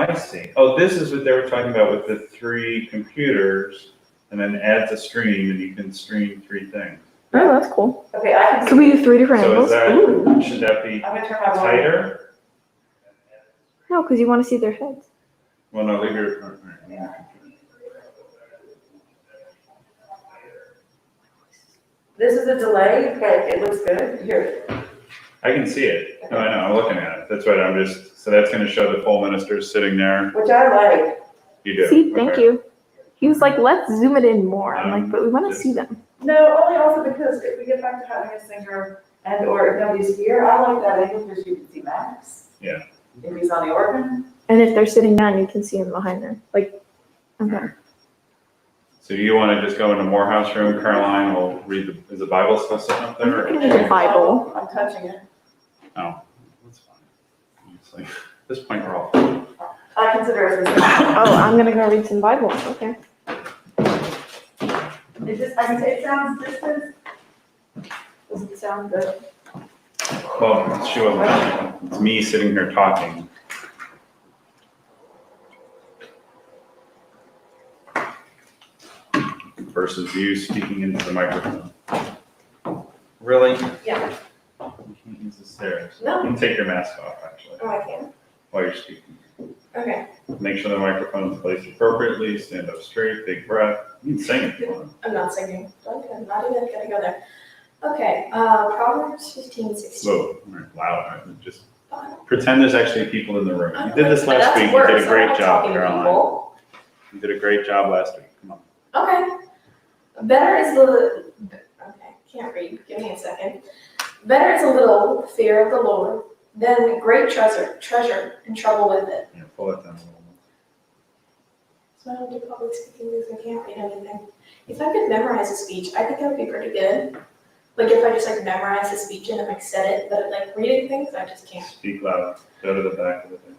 I see. Oh, this is what they were talking about with the 3 computers, and then adds a stream, and you can stream 3 things. Oh, that's cool. Okay, I can So we do 3 different So is angles. that, should that be I'm gonna turn my volume. tighter? No, because you want to see their heads. Well, no, leave your. This is a delay, but it looks good. Here. I can see it. No, I know, I'm looking at it. That's right, so that's gonna show the full ministers sitting there. Which I like. You do. See, thank Okay. you. He was like, let's zoom it in more. I'm like, but we want to see them. No, only also because if we get back to having a singer and or if nobody's here, I like that angle because you can see Max. Yeah. If he's on the organ. And if they're sitting down, you can see them behind them. Like, okay. So do you wanna just go into Morehouse room, Caroline will read is the Bible still sitting up there? I'm gonna read the Bible. I'm touching it. Oh, that's fine. It's like, at this point, we're all. I consider it as Oh, I'm gonna go read some Bible. Okay. It just, I mean, it sounds distant. Does it sound good? Well, she wasn't, it's me sitting here talking. Versus you speaking into the microphone. Really? Yeah. You can't use the stairs. No. You can take your mask off, actually, Oh, I can. while you're speaking. Okay. Make sure the microphone is placed appropriately, stand up straight, big breath. You can sing if you want. I'm not singing. Okay, I'm not even gonna go there. Okay, Proverbs 15:16. Slow, loud, just pretend there's actually people in the room. You did this last That's week, you worse. did a I'm great not job, talking to Caroline. people. You did a great job last week, come on. Okay. Better is the, okay, can't read, give me a second. Better is a little fear of the Lord than great treasure and trouble with it. Yeah, pull it down a little more. So I don't do public speaking because I can't read anything. If I could memorize a speech, I think that would be pretty good. Like if I just like memorize a speech and then like said it, but like reading things, I just can't. Speak loud, go to the back of the thing.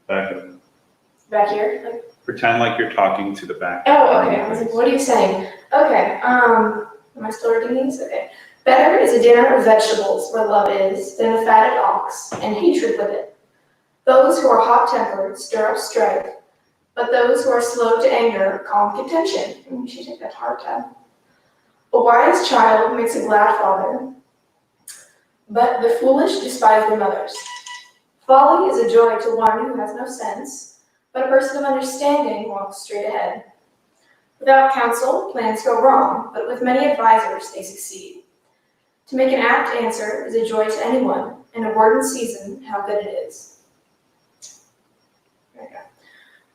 Back of it. Back here, like. Pretend like you're talking to the back. Oh, okay. I was like, what are you saying? Okay. Am I still reading these? Okay. Better is a dinner of vegetables where love is than a fatted ox and hatred with it. Those who are hot-tempered stir up strife, but those who are slow to anger calm contention. We should take that to heart tab. A wise child makes a glad father, but the foolish despise their mothers. Folly is a joy to one who has no sense, but a person of understanding walks straight ahead. Without counsel, plans go wrong, but with many advisors, they succeed. To make an apt answer is a joy to anyone, and a word in season, how good it is. There we go.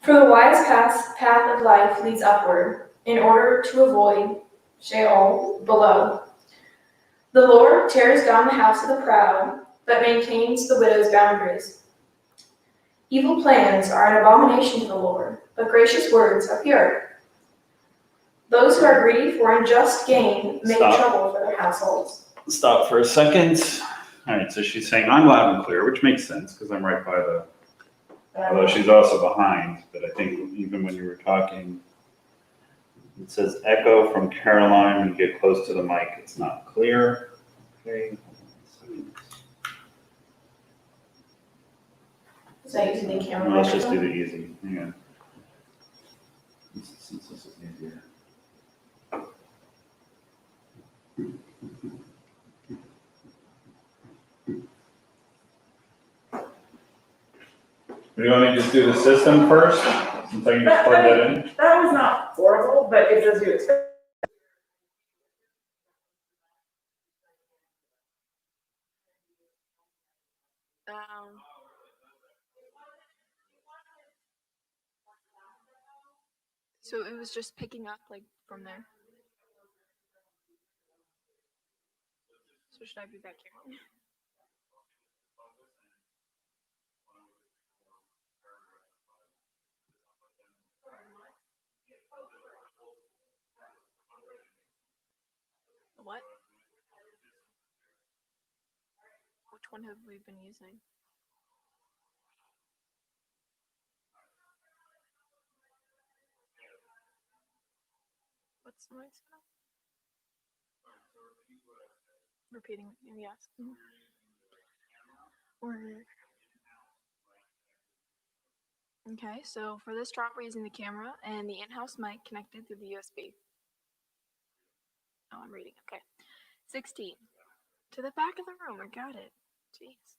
For the wise path of life leads upward, in order to avoid Sheol below. The Lord tears down the house of the proud, but maintains the widow's boundaries. Evil plans are an abomination to the Lord, but gracious words are pure. Those who are greedy for unjust gain make trouble for their households. Stop for a second. All right, so she's saying, I'm loud and clear, which makes sense because I'm right by the, although she's also behind, but I think even when you were talking, it says echo from Caroline. When you get close to the mic, it's not clear. Okay. Is that using the camera? Let's just do the easy. Hang on. Since this is easier. Do you want me to just do the system first? Since I can just plug that in? That was not horrible, but it does you expect. So it was just picking up like from there. So should I be back here? What? Which one have we been using? What's the noise now? Repeating, yes. Or Okay, so for this drop, we're using the camera and the in-house mic connected through the USB. Oh, I'm reading. Okay. 16. To the back of the room. I got it. Jeez.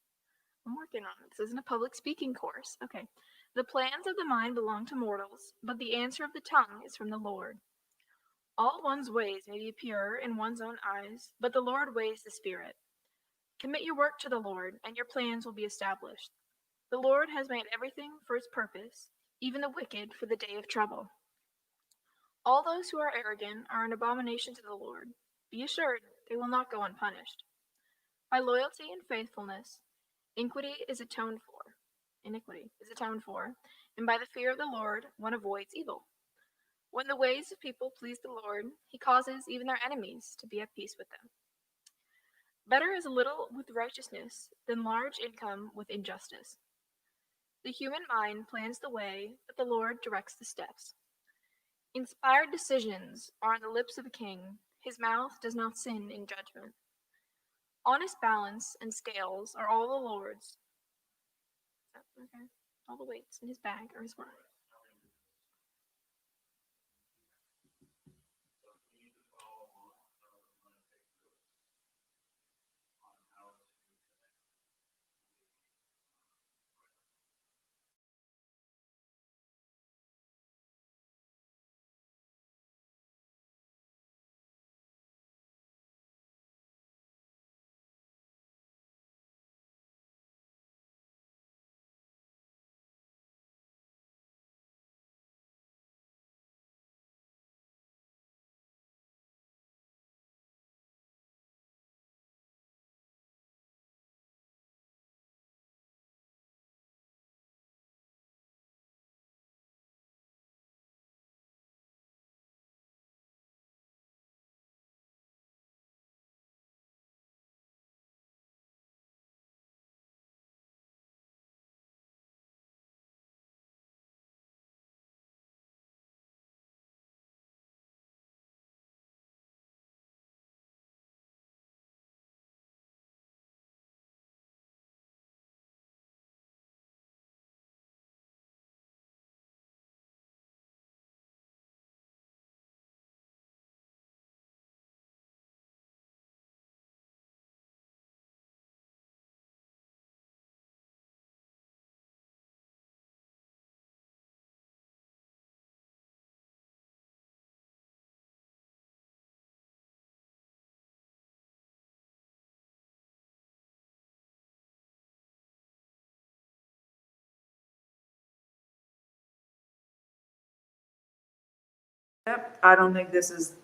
I'm working on it. This isn't a public speaking course. Okay. The plans of the mind belong to mortals, but the answer of the tongue is from the Lord. All one's ways may be pure in one's own eyes, but the Lord weighs the spirit. Commit your work to the Lord, and your plans will be established. The Lord has made everything for its purpose, even the wicked for the day of trouble. All those who are arrogant are an abomination to the Lord. Be assured they will not go unpunished. By loyalty and faithfulness, iniquity is atoned for, and by the fear of the Lord one avoids evil. When the ways of people please the Lord, he causes even their enemies to be at peace with them. Better is a little with righteousness than large income with injustice. The human mind plans the way, but the Lord directs the steps. Inspired decisions are on the lips of a king. His mouth does not sin in judgment. Honest balance and scales are all the Lord's. Okay. All the weights in his bag are his word. Yep, I don't think this is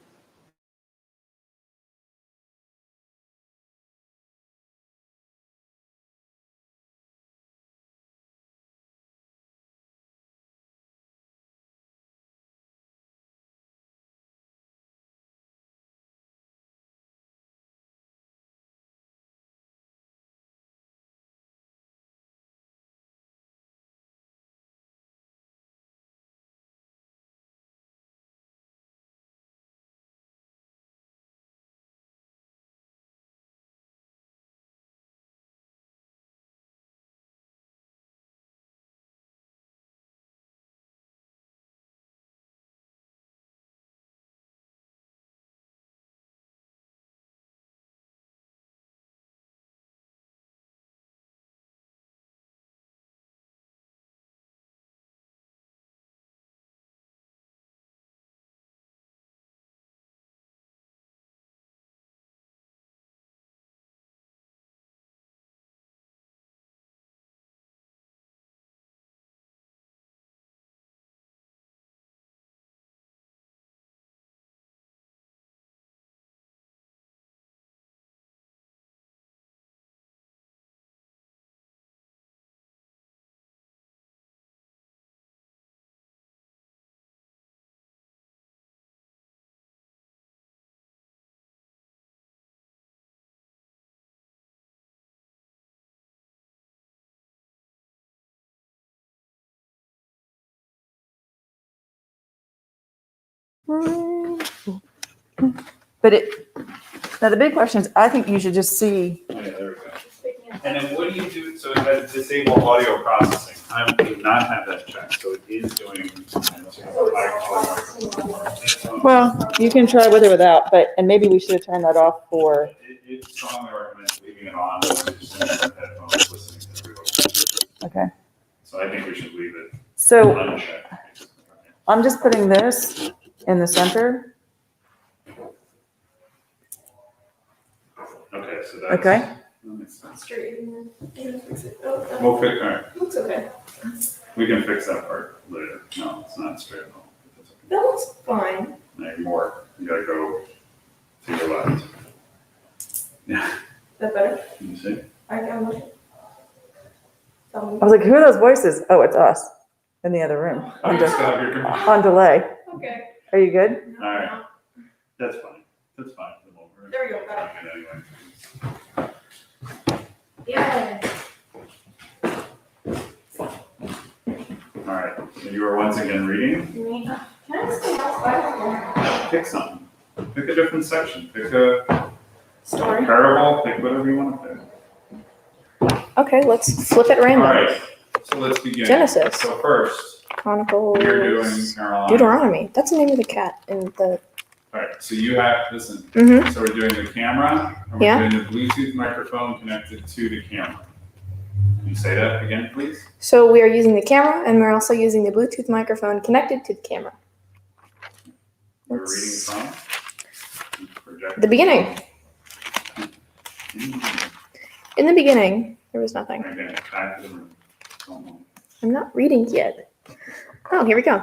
but now the big question is, I think you should just see Oh, yeah, there we go. And then what do you do, so it has disable audio processing, I do not have that checked, so it is doing. Well, you can try with or without, and maybe we should have turned that off for, It strongly recommends leaving it on, just in your headphones listening to everyone. okay. So I think we should leave it So unchecked. I'm just putting this in the center. Okay, so that's. Okay. That makes sense. Straight in there. You can fix it. Oh, that We'll fix, all right, looks okay. we can fix that part later, no, it's not straight at all. That looks fine. No, more, you gotta go to your left. Yeah, Is that better? can you see? I can look. Tell me. I was like, who are those voices? Oh, it's us in the other room Oh, you still have your computer. on delay. Okay. Are you good? All right. That's fine, that's fine. for the moment. There we go, got Anyway. Yeah. All right, so you are once again reading, Can I stay outside? pick something, pick a different section, pick a Story. parable, pick whatever you want to pick. Okay, let's flip it All random. right, so let's begin. Genesis. So first, Chronicles. you're doing Caroline. Deuteronomy. That's the name of the cat in the. All right, so you have, listen, Mm-hmm. so we're doing the camera, and we're Yeah. doing the Bluetooth microphone connected to the camera. Can you say that again, please? So we are using the camera, and we're also using the Bluetooth microphone connected to the camera. We're reading Let's- from? Project. The beginning. In the beginning, there was nothing. Okay, back to the room. Don't move. I'm not reading yet. Oh, here we go.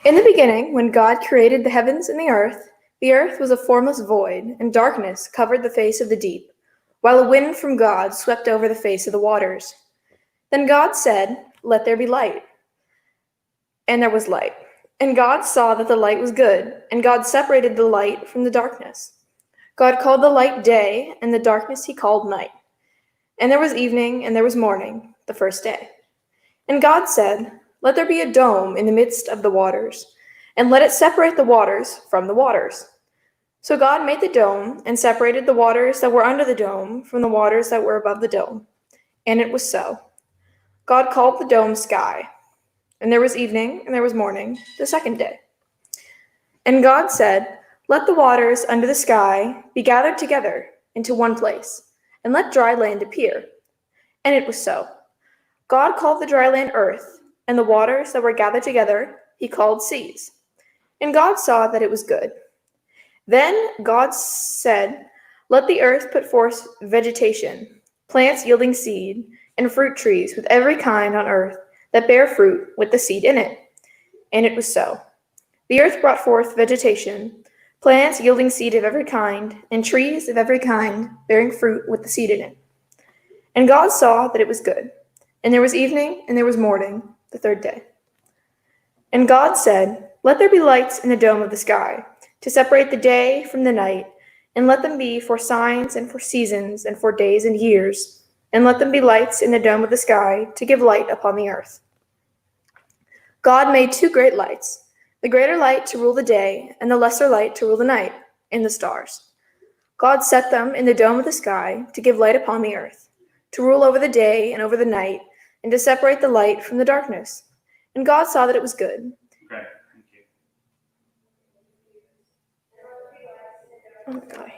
In the beginning, when God created the heavens and the earth was a formless void, and darkness covered the face of the deep, while a wind from God swept over the face of the waters. Then God said, "Let there be light." And there was light. And God saw that the light was good, and God separated the light from the darkness. God called the light day, and the darkness he called night. And there was evening, and there was morning, the first day. And God said, "Let there be a dome in the midst of the waters, and let it separate the waters from the waters." So God made the dome, and separated the waters that were under the dome from the waters that were above the dome. And it was so. God called the dome sky. And there was evening, and there was morning, the second day. And God said, "Let the waters under the sky be gathered together into one place, and let dry land appear." And it was so. God called the dry land earth, and the waters that were gathered together he called seas. And God saw that it was good. Then God said, "Let the earth put forth vegetation, plants yielding seed, and fruit trees with every kind on earth that bear fruit with the seed in it." And it was so. The earth brought forth vegetation, plants yielding seed of every kind, and trees of every kind bearing fruit with the seed in it. And God saw that it was good. And there was evening, and there was morning, the third day. And God said, "Let there be lights in the dome of the sky, to separate the day from the night, and let them be for signs and for seasons and for days and years, and let them be lights in the dome of the sky to give light upon the earth." God made two great lights, the greater light to rule the day, and the lesser light to rule the night, and the stars. God set them in the dome of the sky to give light upon the earth, to rule over the day and over the night, and to separate the light from the darkness. And God saw that it was good. Okay, thank you. Oh my gosh.